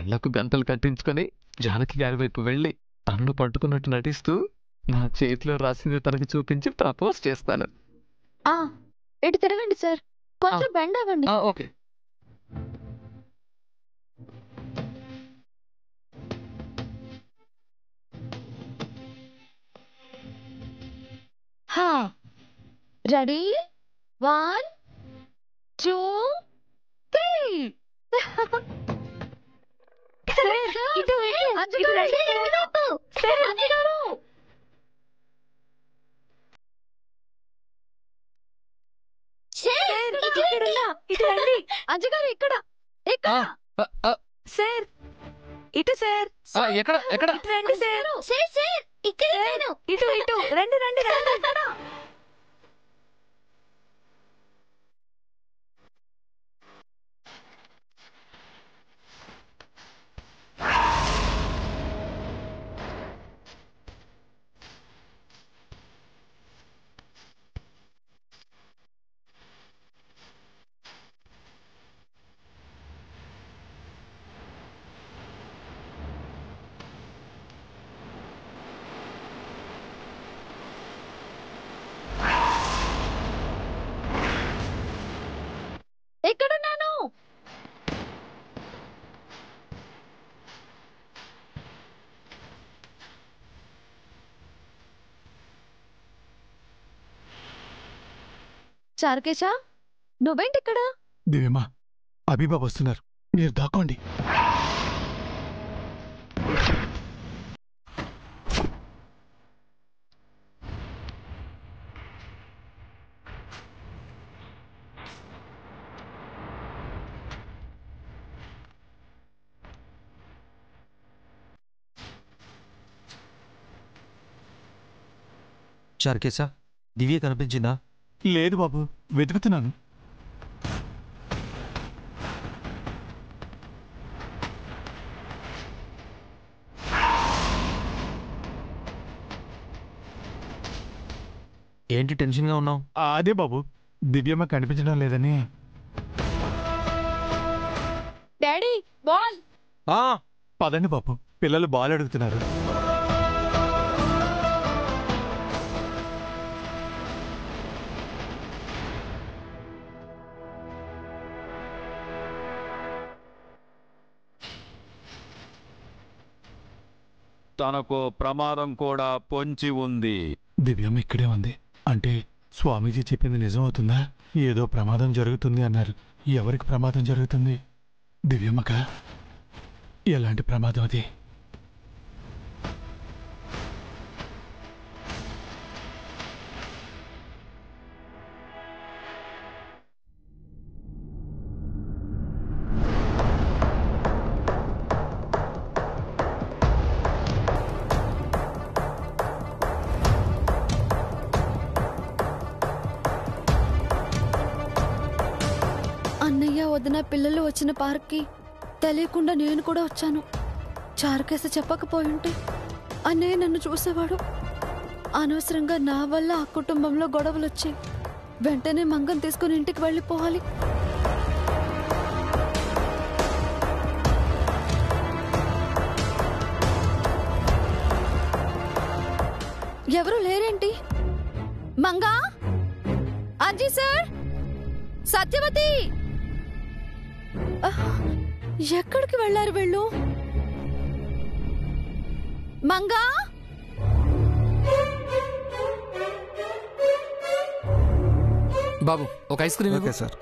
కళ్ళకు గంతలు కట్టించుకొని జానకి గారి వైపు వెళ్ళి తనను పట్టుకున్నట్టు నటిస్తూ నా చేతిలో రాసింది తనకి చూపించి ప్రపోజ్ చేస్తాను. ఇటు తిరగండి సార్, కొంచెం బెండ్ అవ్వండి. ఓకే. రెడీ 1 2 3. అజ్జగారు ఇక్కడ సార్, ఇటు సార్. ఎక్కడ ఎక్కడ? రండి సార్. ఇటు ఇటు రండి రండి రండి. ఎక్కడున్నాను? చారుకేశా, నువ్వేంటి ఇక్కడ? దివ్యమ్మా, అభిబాబు వస్తున్నారు, మీరు దాక్కోండి. చారుకేశా, దివ్య కనిపించిందా? లేదు బాబు, వెతుకుతున్నాను. ఏంటి టెన్షన్గా ఉన్నావు? అదే బాబు, దివ్యమ్మ కనిపించడం లేదని. Daddy, ball. పదండి బాబు, పిల్లలు బాల్ అడుగుతున్నారు. తనకు ప్రమాదం కూడా పొంచి ఉంది. దివ్యమ్మ ఇక్కడే ఉంది అంటే స్వామీజీ చెప్పింది నిజం అవుతుందా? ఏదో ప్రమాదం జరుగుతుంది అన్నారు. ఎవరికి ప్రమాదం జరుగుతుంది? దివ్యమ్మకా? ఎలాంటి ప్రమాదం అది? అన్నయ్య వదిన పిల్లలు వచ్చిన పార్క్కి తెలియకుండా నేను కూడా వచ్చాను. చారుకేశ చెప్పకపోయింటే అన్నయ్య నన్ను చూసేవాడు. అనవసరంగా నా వల్ల ఆ కుటుంబంలో గొడవలు వచ్చాయి. వెంటనే మంగం తీసుకుని ఇంటికి వెళ్ళిపోవాలి. ఎవరు లేరేంటి? మంగా, అజ్జీ సార్, సత్యవతి, ఎక్కడికి వెళ్ళారు వీళ్ళు? మంగా, బాబు ఒక ice cream. Okay sir.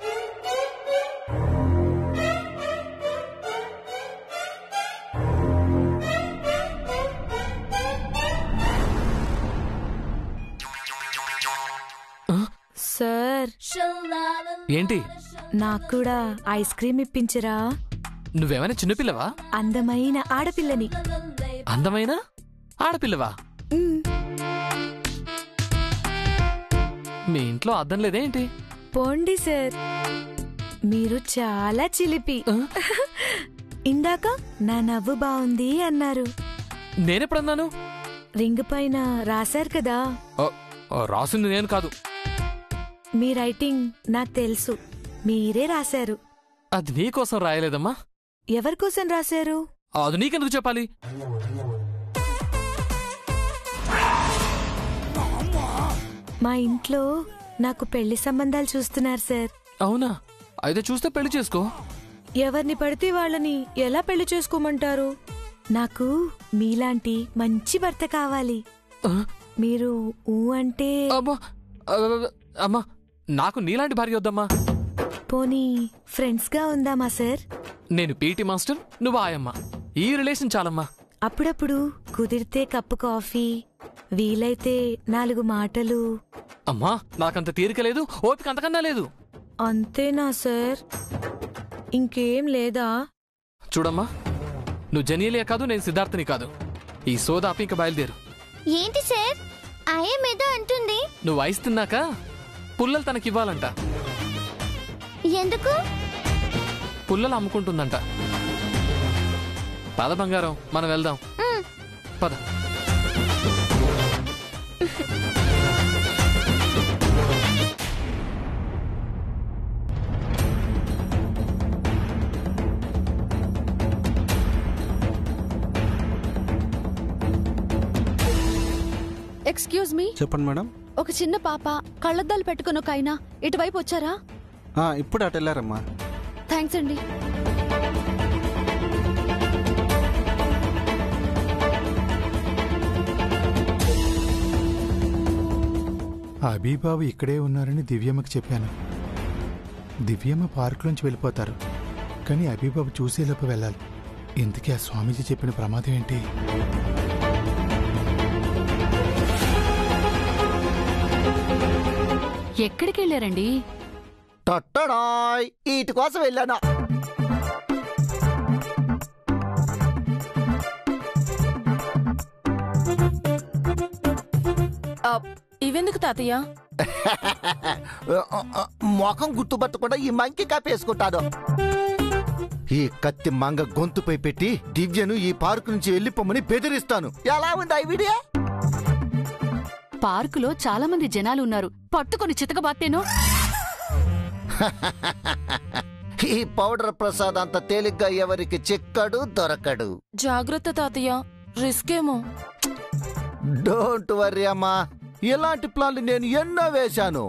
Sir, ఏంటి? నాకు కూడా ఐస్ క్రీమ్ ఇప్పించరా? నువ్వేమైనా చిన్నపిల్లవా? అందమైన ఆడపిల్లని. అందమైన ఆడపిల్లవా? మీ ఇంట్లో అద్దం లేదేంటి? పోండి సార్, మీరు చాలా చిలిపి. ఇందాక నా నవ్వు బాగుంది అన్నారు. నేనెప్పుడన్నాను? రింగ్ పైన రాశారు కదా. రాసింది నేను కాదు. మీ రైటింగ్ నాకు తెలుసు, మీరే రాశారు. అది నీకోసం రాయలేదమ్మా. ఎవరికోసం రాశారు? అది నీకెందుకు చెప్పాలి? మా ఇంట్లో నాకు పెళ్లి సంబంధాలు చూస్తున్నారు సార్. అవునా? అయితే చూస్తే పెళ్లి చేసుకో. ఎవరిని పడితే వాళ్ళని ఎలా పెళ్లి చేసుకోమంటారు? నాకు మీలాంటి మంచి భర్త కావాలి. మీరు ఊ అంటే అమ్మా, నాకు నీలాంటి భార్య వద్దమ్మా. పోనీ ఫ్రెండ్స్ గా ఉందామా సార్? నేను పీటీ మాస్టర్, నువ్వు ఆయమ్మ. ఈ రిలేషన్ చాలమ్మా. అప్పుడప్పుడు కుదిరితే కప్పు కాఫీ, వీలైతే 4 మాటలు. అమ్మా, నాకంత తీరిక లేదు, ఓపిక అంతకన్నా లేదు. అంతేనా సార్? ఇంకేం లేదా? చూడమ్మా, నువ్వు జనీలియా కాదు, నేను సిద్ధార్థని కాదు. ఈ సోదాపి ఇంక బయలుదేరు. ఏంటి సార్ ఏదో అంటుంది? నువ్వు ఐస్ తిన్నాక పుల్లలు తనకివ్వాలంట. ఎందుకు? పుల్లలు అమ్ముకుంటుందంట. పద బంగారం, మనం వెళ్దాం. పద. Excuse me. చెప్పండి మేడం. ఒక చిన్న పాప కళ్ళద్దాలు పెట్టుకుని ఒక ఆయన ఇటువైపు వచ్చారా? ఇప్పుడు అటు వెళ్ళారమ్మా. థ్యాంక్స్ అండి. అబీబాబు ఇక్కడే ఉన్నారని దివ్యమ్మకి చెప్పాను. దివ్యమ్మ పార్కులోంచి వెళ్ళిపోతారు, కానీ అబీబాబు చూసేలోపు వెళ్ళాలి. ఇంతకీ ఆ స్వామీజీ చెప్పిన ప్రమాదం ఏంటి? ఎక్కడికి వెళ్ళారండి? వీటి కోసం వెళ్ళాను. ఇవెందుకు తాతయ్య? మొఖం గుర్తుపట్టకుండా ఈ మంకి కాపేసుకుంటాను. ఈ కత్తి మంగ గొంతుపై పెట్టి దివ్యను ఈ పార్కు నుంచి వెళ్ళిపోమని బెదిరిస్తాను. ఎలా ఉంది ఈ వీడియో? పార్కులో చాలా మంది జనాలు ఉన్నారు, పట్టుకొని చితకబాత్తేను. ఈ పౌడర్ ప్రసాద్ అంత తేలిగ్గా ఎవరికి చిక్కడు దొరకడు. జాగ్రత్త తాతయ్య, రిస్క్ ఏమో. డోంట్ వర్రీ అమ్మా, ఇలాంటి ప్లాన్లు నేను ఎన్నో వేశాను.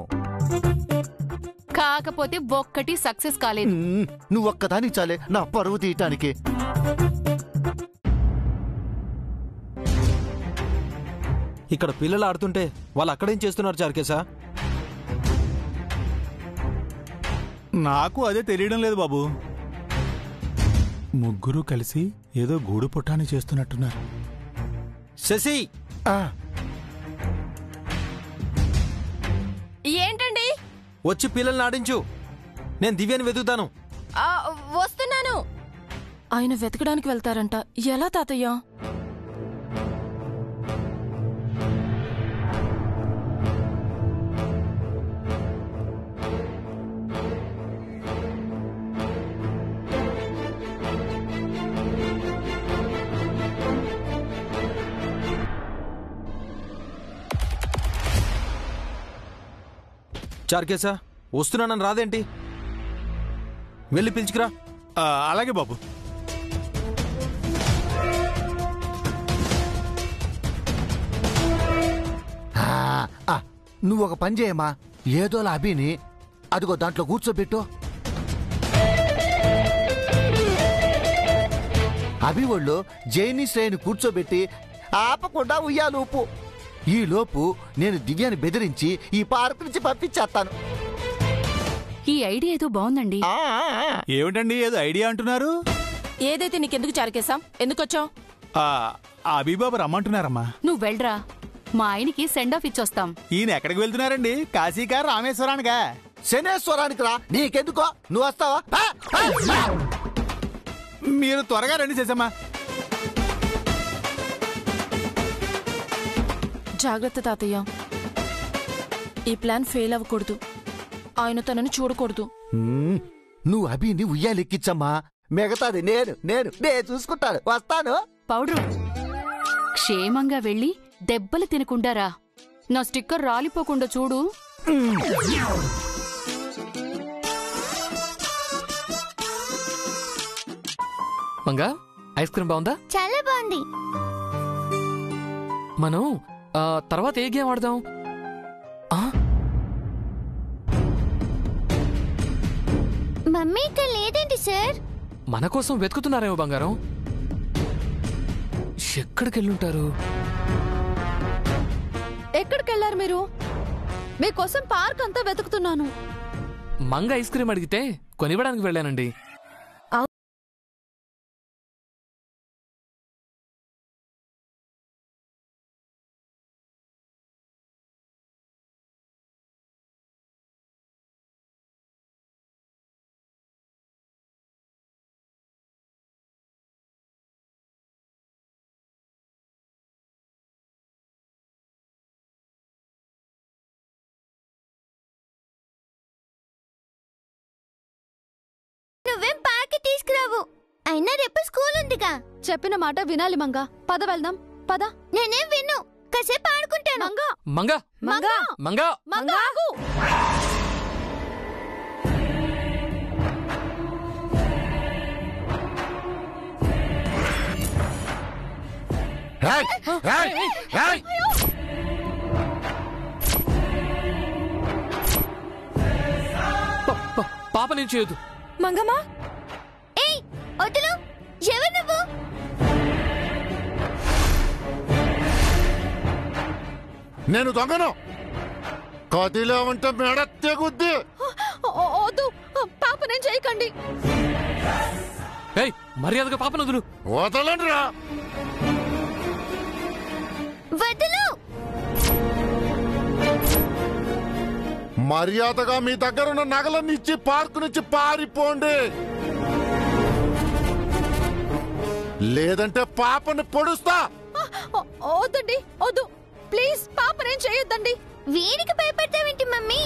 కాకపోతే ఒక్కటి సక్సెస్ కాలేదు. నువ్వొక్కదానికి చాలే నా పరువు తీయటానికి. ఇక్కడ పిల్లలు ఆడుతుంటే వాళ్ళు అక్కడేం చేస్తున్నారు చార్కేశా? నాకు అదే తెలియడం లేదు బాబు. ముగ్గురు కలిసి ఏదో గూడు పుట్టాన్ని చేస్తున్నట్టున్నారు. శశి, ఏంటండి? వచ్చి పిల్లల్ని ఆడించు. నేను దివ్యాని వెతుకుతాను. వస్తున్నాను. ఆయన వెతకడానికి వెళ్తారంట. ఎలా తాతయ్య? చార్కేశా, వస్తున్నానని రాదేంటి? వెళ్ళి పిలుచుకురా. అలాగే బాబు. నువ్వు ఒక పని చేయమ్మా, ఏదోలా అభిని అదిగో దాంట్లో కూర్చోబెట్టు. అభి ఒళ్ళు జైని శ్రేణి కూర్చోబెట్టి ఆపకుండా ఉయ్యాలూపు. ఈ లోపు నేను దివ్యాన్ని బెదిరించి ఈ పార్క్ నుంచి పంపించేస్తాను. ఈ ఐడియా ఏదో బాగుందండి. ఏమిటండి ఏదో ఐడియా అంటున్నారు? ఏదైతే నీకెందుకు చారకేశాం? ఎందుకొచ్చావు? అబీబాబు రమ్మంటున్నారమ్మా. నువ్వు వెళ్ళరా, మా ఆయనకి సెండ్ ఆఫ్ ఇచ్చొస్తాం. ఈయన ఎక్కడికి వెళ్తున్నారండి? కాశీకా రామేశ్వరానికా? శనేశ్వరానికి రా, నీకెందుకో. నువ్వు వస్తావా? మీరు త్వరగా రండి చేసమ్మా. జాగ్రత్త తాతయ్య, ఈ ప్లాన్ ఫెయిల్ అవ్వకూడదు. ఆయన తనని చూడకూడదు. నువ్వు అభిని ఉయ్యాలెక్కిచ్చమ్మా, మిగతాది నేను చూసుకుంటాను. వస్తాను. పౌడరు, క్షేమంగా వెళ్ళి దెబ్బలు తినకుండారా. నా స్టిక్కర్ రాలిపోకుండా చూడు. మంగా, ఐస్ క్రీమ్ బాగుందా? చాలా బాగుంది. మనం తర్వాత ఏ గేమ్ ఆడదాం? మమ్మీ ఇక్కడ లేదేంటి సార్? మన కోసం వెతుకుతున్నారేమో బంగారం. ఎక్కడికి వెళ్ళుంటారు? ఎక్కడికి వెళ్ళారు మీరు? మీకోసం పార్క్ అంతా వెతుకుతున్నాను. మంగ ఐస్ క్రీమ్ అడిగితే కొనివ్వడానికి వెళ్ళానండి. నువ్వేం పార్క్ తీసుకురావు. అయినా రేపు స్కూల్ ఉందిగా. చెప్పిన మాట వినాలి మంగ. పద వెళ్దాం. పద. నేనేం విన్ను. కాసేపు ఆడుకుంటాను. మంగ మంగ మంగ మంగ ఆగు. పాప నేను చేయొద్దు. మంగమ్మా ఏయ్ వదులు. ఎవరు నువ్వు? నేను దొంగను. కదిలో ఉంటే మేడ తెగుద్ది. వద్దు, పాప నేను చేయకండి. ఏయ్ మర్యాదగా పాపను వదులు. వదలండి రా. వదులు. మర్యాదగా మీ దగ్గరున్న నగలన్నీ ఇచ్చి పార్కు నుంచి పారిపోండి, లేదంటే పాపని పొడుస్తా. వద్దండి, వద్దు ప్లీజ్. పాప నేను చేయొద్దండి. వీడికి భయపడతావేంటి మమ్మీ?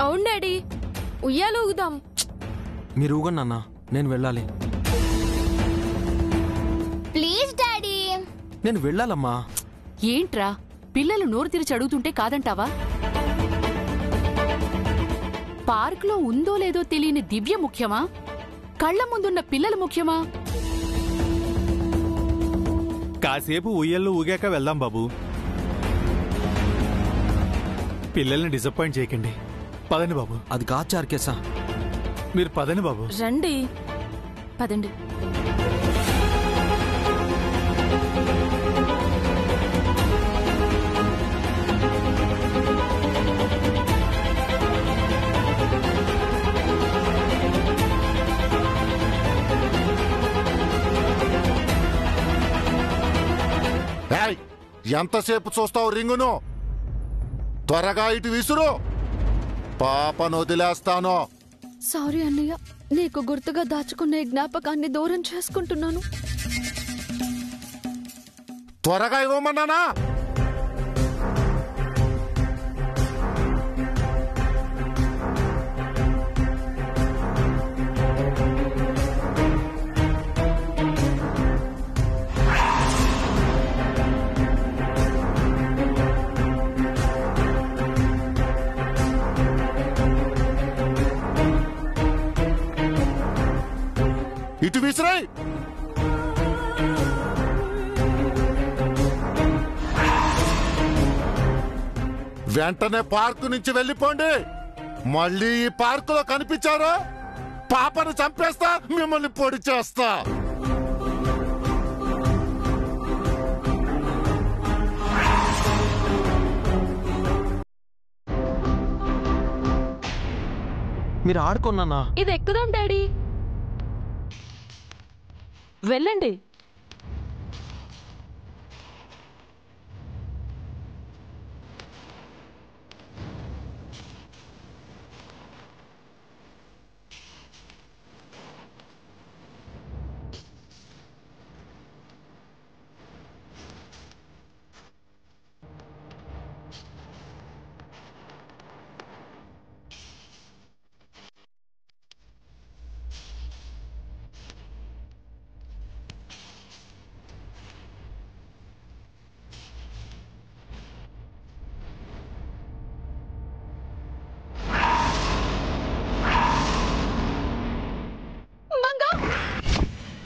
అవును డాడీ, ఉయ్యాలు ఊగుదాం. మీరు ఊగండి అన్న, నేను వెళ్ళాలి. Please daddy. నేను వెళ్ళాలమ్మా. ఏంట్రా పిల్లలు నోరు తెరిచి అడుగుతుంటే కాదంటావా? పార్కులో ఉందో లేదో తెలియని దివ్య ముఖ్యమా, కళ్ల ముందున్న పిల్లలు ముఖ్యమా? కాసేపు ఉయ్యల్లో ఊగాక వెళ్దాం బాబు. పిల్లల్ని డిసప్పాయింట్ చేయకండి. పదండి బాబు. అది కాదు చార్కేసా. మీరు పదండి బాబు. రండి. పదండి. ఎంతసేపు చూస్తావు రింగును? త్వరగా ఇటు విసురు, పాపను వదిలేస్తాను. సారీ అన్నయ్య, నీకు గుర్తుగా దాచుకునే జ్ఞాపకాన్ని దూరం చేసుకుంటున్నాను. త్వరగా ఇవ్వమన్నానా? ఇటు విసిరాయి. వెంటనే పార్కు నుంచి వెళ్ళిపోండి. మళ్ళీ ఈ పార్కులో కనిపించారో పాపను చంపేస్తా, మిమ్మల్ని పొడి చేస్తా. మీరు ఆడుకున్నానా? ఇది ఎక్కుదాం డాడీ. వెళ్ళండి.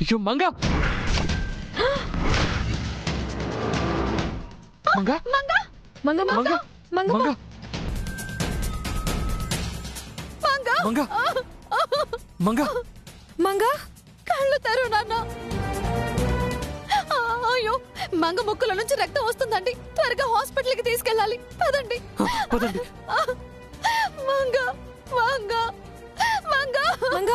అయ్యో మంగ మంగ మంగ మంగ మంగ మంగ మంగ మంగ మంగ కళ్ళు తెరు నాన్న. అయ్యో మంగ ముక్కుల నుంచి రక్తం వస్తుందండి. త్వరగా హాస్పిటల్కి తీసుకెళ్ళాలి. పదండి పదండి. మంగ మంగ మంగ మంగ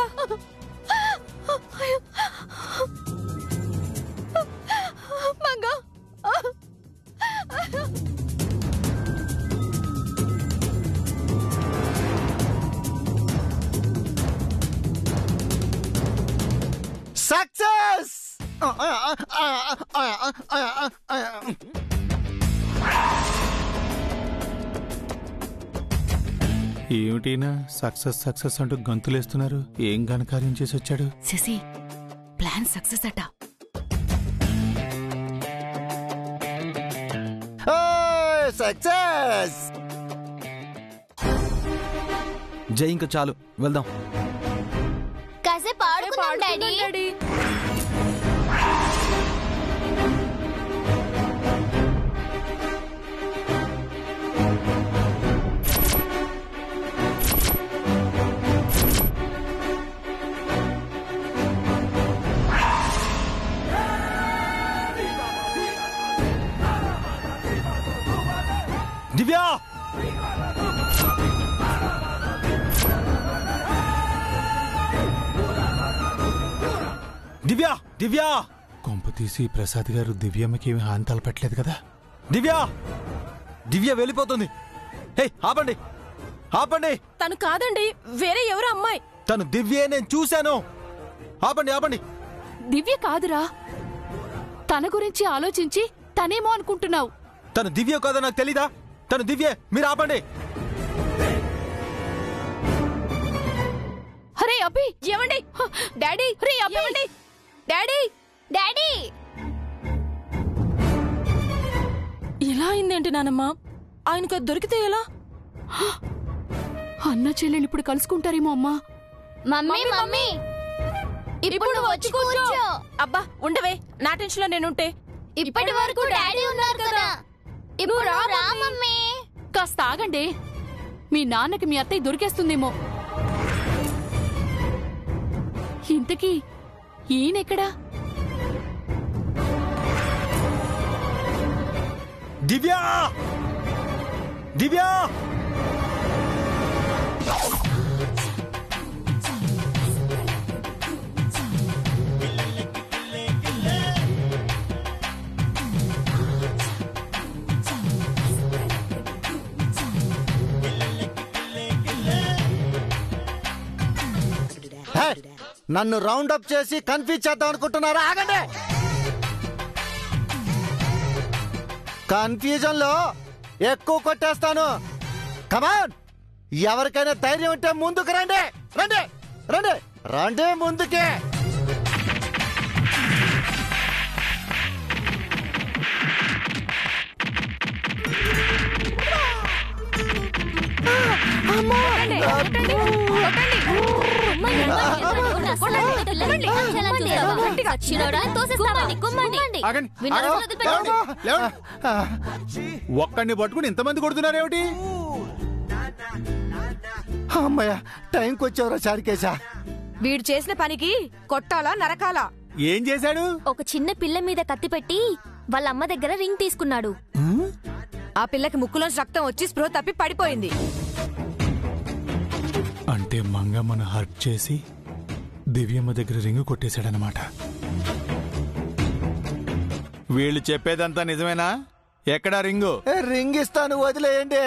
మంగ సక్సెస్. ఏమిటినా సక్సెస్ సక్సెస్ అంటూ గంతులేస్తున్నారు? ఏం ఘనకార్యం చేసి వచ్చాడు? శశి, ప్లాన్ సక్సెస్ అట. సక్సెస్. జై, ఇంకా చాలు, వెళ్దాం. కాసేపు ఆడుకుందాం డాడీ. దివ్యా! దివ్యా! దివ్యా! కొంప తీసి ప్రసాద్ గారు దివ్యమ్మకి ఏమి హాని తలపెట్టలేదు కదా? దివ్యా! దివ్య వెళ్ళిపోతుంది. హే, ఆపండి, ఆపండి. తను కాదండి, వేరే ఎవరో అమ్మాయి. తను దివ్యే, నేను చూశాను. ఆపండి, ఆపండి. దివ్య కాదురా. తన గురించి ఆలోచించి తనేమో అనుకుంటున్నావు. తను దివ్య కాదో నాకు తెలీదా? తను దివ్యే, మీరు ఆపండి. అరే అభి, ఏమండి? డాడీ, రే అభి, డాడీ, డాడీ. ఇలా అయిందేంటి నానమ్మా? ఆయనకు అది దొరికితే ఎలా? అన్న చెల్లెలు ఇప్పుడు కలుసుకుంటారేమో అమ్మా. మమ్మీ మమ్మీ ఇప్పుడు వచ్చి కూర్చో. అబ్బా ఉండవే, నా టెన్షన్ లో నేనుంటే. ఇప్పటి వరకు డాడీ ఉన్నారు కదా, ఇప్పుడు రా మమ్మీ. కాస్త ఆగండి. మీ నాన్నకి మీ అత్తయ్య దొరికేస్తుందేమో. ఇంతకీ ఈయనెక్కడా? దివ్యా! దివ్యా! నన్ను రౌండ్ అప్ చేసి కన్ఫ్యూజ్ చేద్దాం అనుకుంటున్నారా? ఆగండి. కన్ఫ్యూజన్ లో ఎక్కువ కొట్టేస్తాను. కమాన్, ఎవరికైనా ధైర్యం ఉంటే ముందుకు రండి. రండి రండి రండి ముందుకే. కొట్టండి. గట్టిగా. ఒక్కడిని పట్టుకుని ఇంతమంది కొడుతున్నారేమిటి? అమ్మయ్య, టైంకి వచ్చావురా చారికేశా. వీడు చేసిన పనికి కొట్టాలా నరకాలా? ఏం చేశాడు? ఒక చిన్న పిల్ల మీద కత్తి పెట్టి వాళ్ళ అమ్మ దగ్గర రింగ్ తీసుకున్నాడు. ఆ పిల్లకి ముక్కులోంచి రక్తం వచ్చి స్పృహ తప్పి పడిపోయింది. అంటే మంగమ్మను హర్ట్ చేసి దివ్యమ్మ దగ్గర రింగు కొట్టేశాడనమాట. వీళ్ళు చెప్పేదంతా నిజమేనా? ఎక్కడా రింగు? రింగ్ ఇస్తాను, వదిలేయండి.